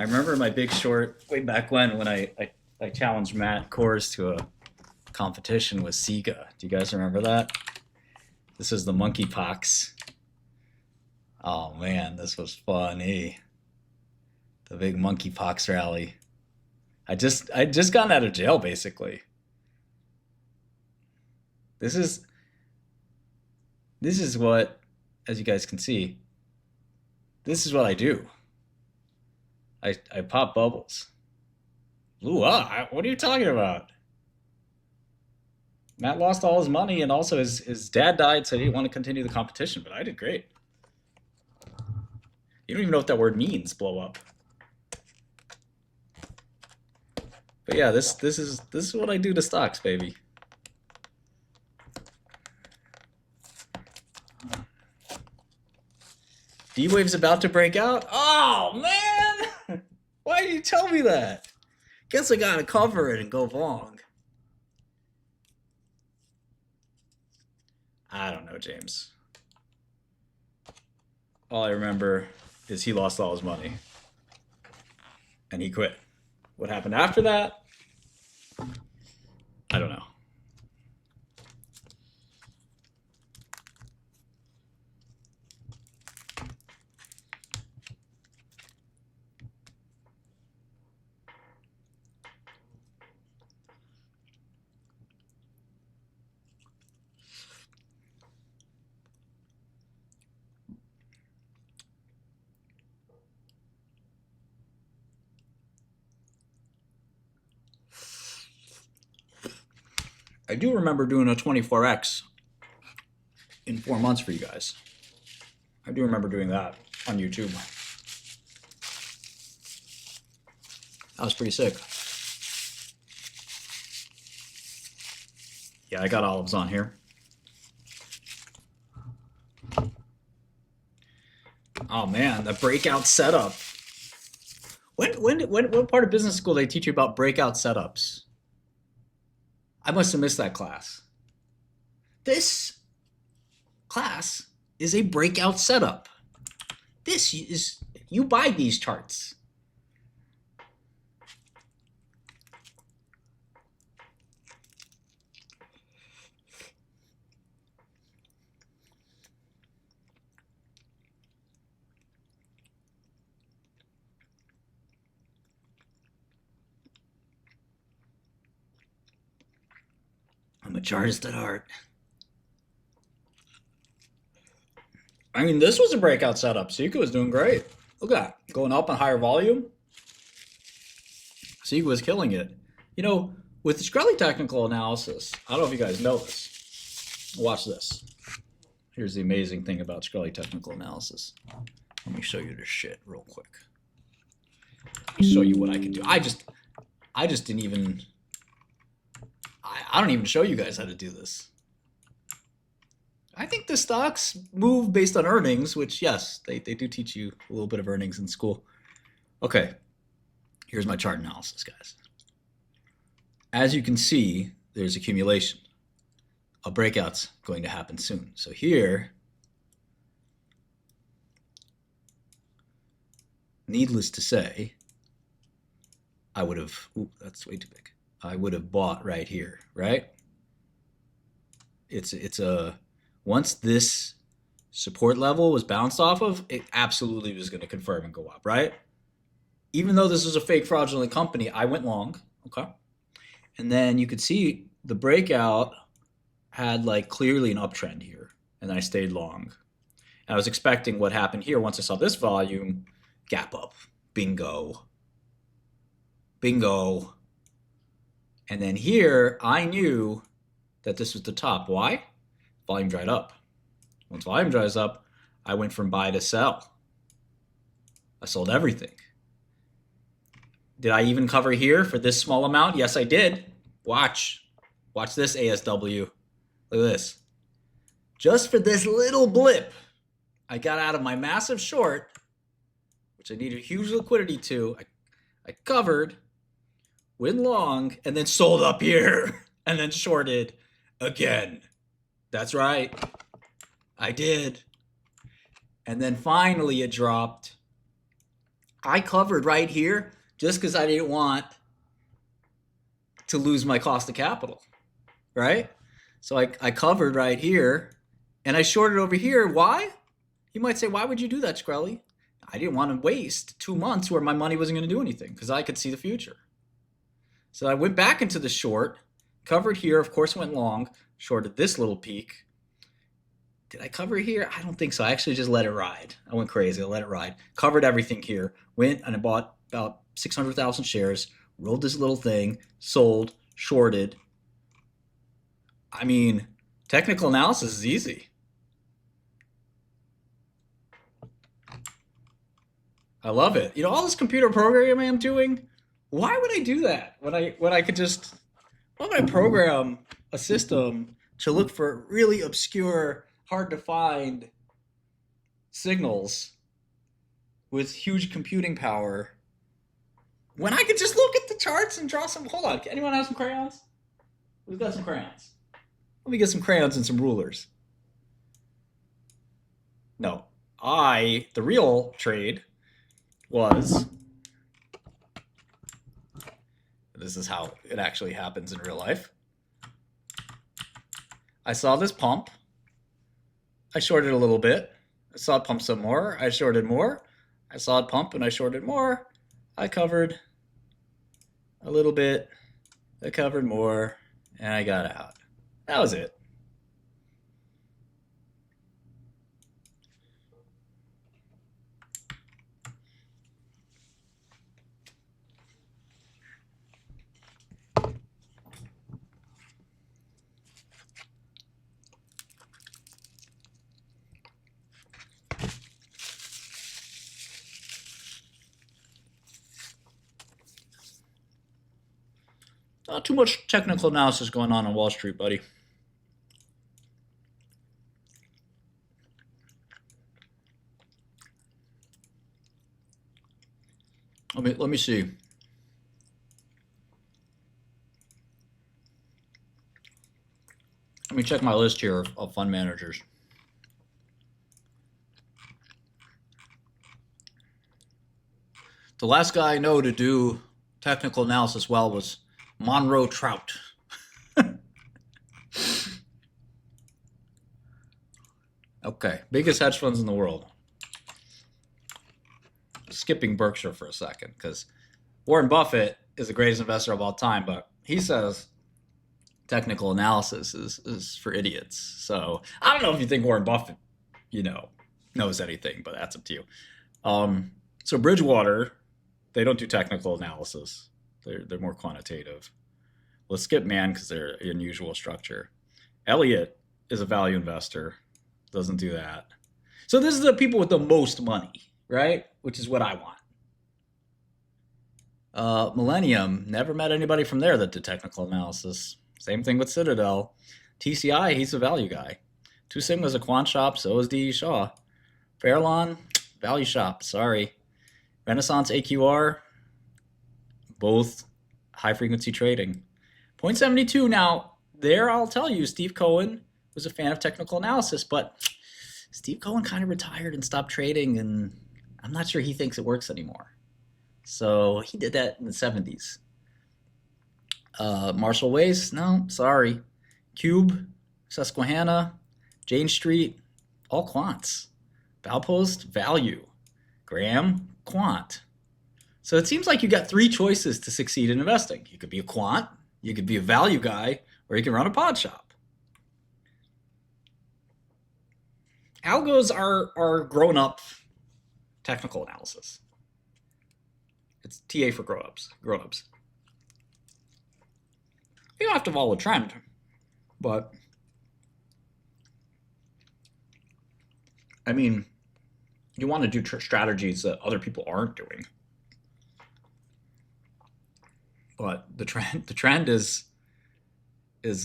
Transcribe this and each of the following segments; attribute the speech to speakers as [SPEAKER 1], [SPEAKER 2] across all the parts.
[SPEAKER 1] I remember my big short way back when I challenged Matt Kors to a competition with Sega. Do you guys remember that? This is the monkeypox. Oh man, this was funny. The big monkeypox rally. I just gotten out of jail basically. This is this is what, as you guys can see, this is what I do. I pop bubbles. Ooh, what are you talking about? Matt lost all his money, and also his dad died, so he didn't want to continue the competition. But I did great. You don't even know what that word means. Blow up. But yeah, this is what I do to stocks, baby. D Wave's about to break out. Oh man! Why did you tell me that? Guess I gotta cover it and go long. I don't know, James. All I remember is he lost all his money and he quit. What happened after that? I don't know. I do remember doing a 24x in 4 months for you guys. I do remember doing that on YouTube. That was pretty sick. Yeah, I got olives on here. Oh man, the breakout setup. What part of business school they teach you about breakout setups? I must have missed that class. This class is a breakout setup. This is, you buy these charts. I'm a chartist at heart. I mean, this was a breakout setup. Seika was doing great. Look at that. Going up on higher volume. Seika was killing it. You know, with the Shkreli technical analysis, I don't know if you guys know this. Watch this. Here's the amazing thing about Shkreli technical analysis. Let me show you this shit real quick. Let me show you what I can do. I just didn't even, I don't even show you guys how to do this. I think the stocks move based on earnings, which, yes, they do teach you a little bit of earnings in school. Okay, here's my chart analysis, guys. As you can see, there's accumulation. A breakout's going to happen soon. So here, needless to say, I would have, ooh, that's way too big. I would have bought right here, right? It's a, once this support level was bounced off of, it absolutely was going to confirm and go up, right? Even though this was a fake fraudulent company, I went long, okay? And then you could see the breakout had like clearly an uptrend here, and then I stayed long. And I was expecting what happened here once I saw this volume, gap up, bingo, bingo. And then here, I knew that this was the top. Why? Volume dried up. Once volume dries up, I went from buy to sell. I sold everything. Did I even cover here for this small amount? Yes, I did. Watch. Watch this, ASW. Look at this. Just for this little blip, I got out of my massive short, which I needed huge liquidity to. I covered, went long, and then sold up here, and then shorted again. That's right. I did. And then finally it dropped. I covered right here just because I didn't want to lose my cost of capital, right? So I covered right here and I shorted over here. Why? You might say, why would you do that, Shkreli? I didn't want to waste 2 months where my money wasn't going to do anything because I could see the future. So I went back into the short, covered here, of course, went long, shorted this little peak. Did I cover here? I don't think so. I actually just let it ride. I went crazy. I let it ride. Covered everything here. Went and I bought about 600,000 shares, rolled this little thing, sold, shorted. I mean, technical analysis is easy. I love it. You know, all this computer programming I'm doing, why would I do that when I could just why would I program a system to look for really obscure, hard to find signals with huge computing power when I could just look at the charts and draw some. Hold on, anyone have some crayons? Who's got some crayons? Let me get some crayons and some rulers. No, the real trade was, this is how it actually happens in real life. I saw this pump. I shorted a little bit. I saw it pump some more. I shorted more. I saw it pump and I shorted more. I covered a little bit. I covered more and I got out. That was it. Not too much technical analysis going on Wall Street, buddy. Let me see. Let me check my list here of fund managers. The last guy I know to do technical analysis well was Monroe Trout. Okay, biggest hedge funds in the world. Skipping Berkshire for a second, because Warren Buffett is the greatest investor of all time, but he says technical analysis is for idiots. So I don't know if you think Warren Buffett, knows anything, but that's up to you. So Bridgewater, they don't do technical analysis. They're more quantitative. Let's skip Man because they're an unusual structure. Elliott is a value investor. Doesn't do that. So this is the people with the most money, right? Which is what I want. Millennium, never met anybody from there that did technical analysis. Same thing with Citadel. TCI, he's a value guy. Two Sigma's a quant shop, so is D. Shaw. Fairlawn, value shop, sorry. Renaissance AQR, both high frequency trading. 0.72 now, there I'll tell you, Steve Cohen was a fan of technical analysis, but Steve Cohen kind of retired and stopped trading, and I'm not sure he thinks it works anymore. So he did that in the 70s. Marshall Wace, no, sorry. Cube, Susquehanna, Jane Street, all quants. Valpost, value. Graham, quant. So it seems like you got three choices to succeed in investing. You could be a quant, you could be a value guy, or you can run a pod shop. Algos are grown-up technical analysis. It's TA for grown-ups. You don't have to follow a trend, but I mean, you want to do strategies that other people aren't doing. But the trend is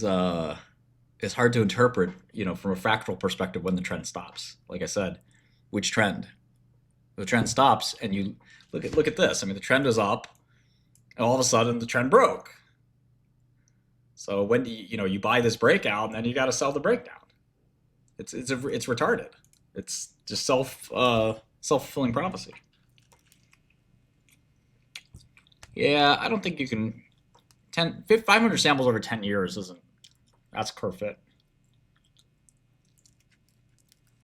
[SPEAKER 1] hard to interpret, from a fractal perspective when the trend stops. Like I said, which trend? The trend stops, and you look at this. I mean, the trend is up, and all of a sudden the trend broke. So when you buy this breakout, and then you got to sell the breakdown. It's retarded. It's just self-fulfilling prophecy. Yeah, I don't think you can. 500 samples over 10 years isn't. That's perfect.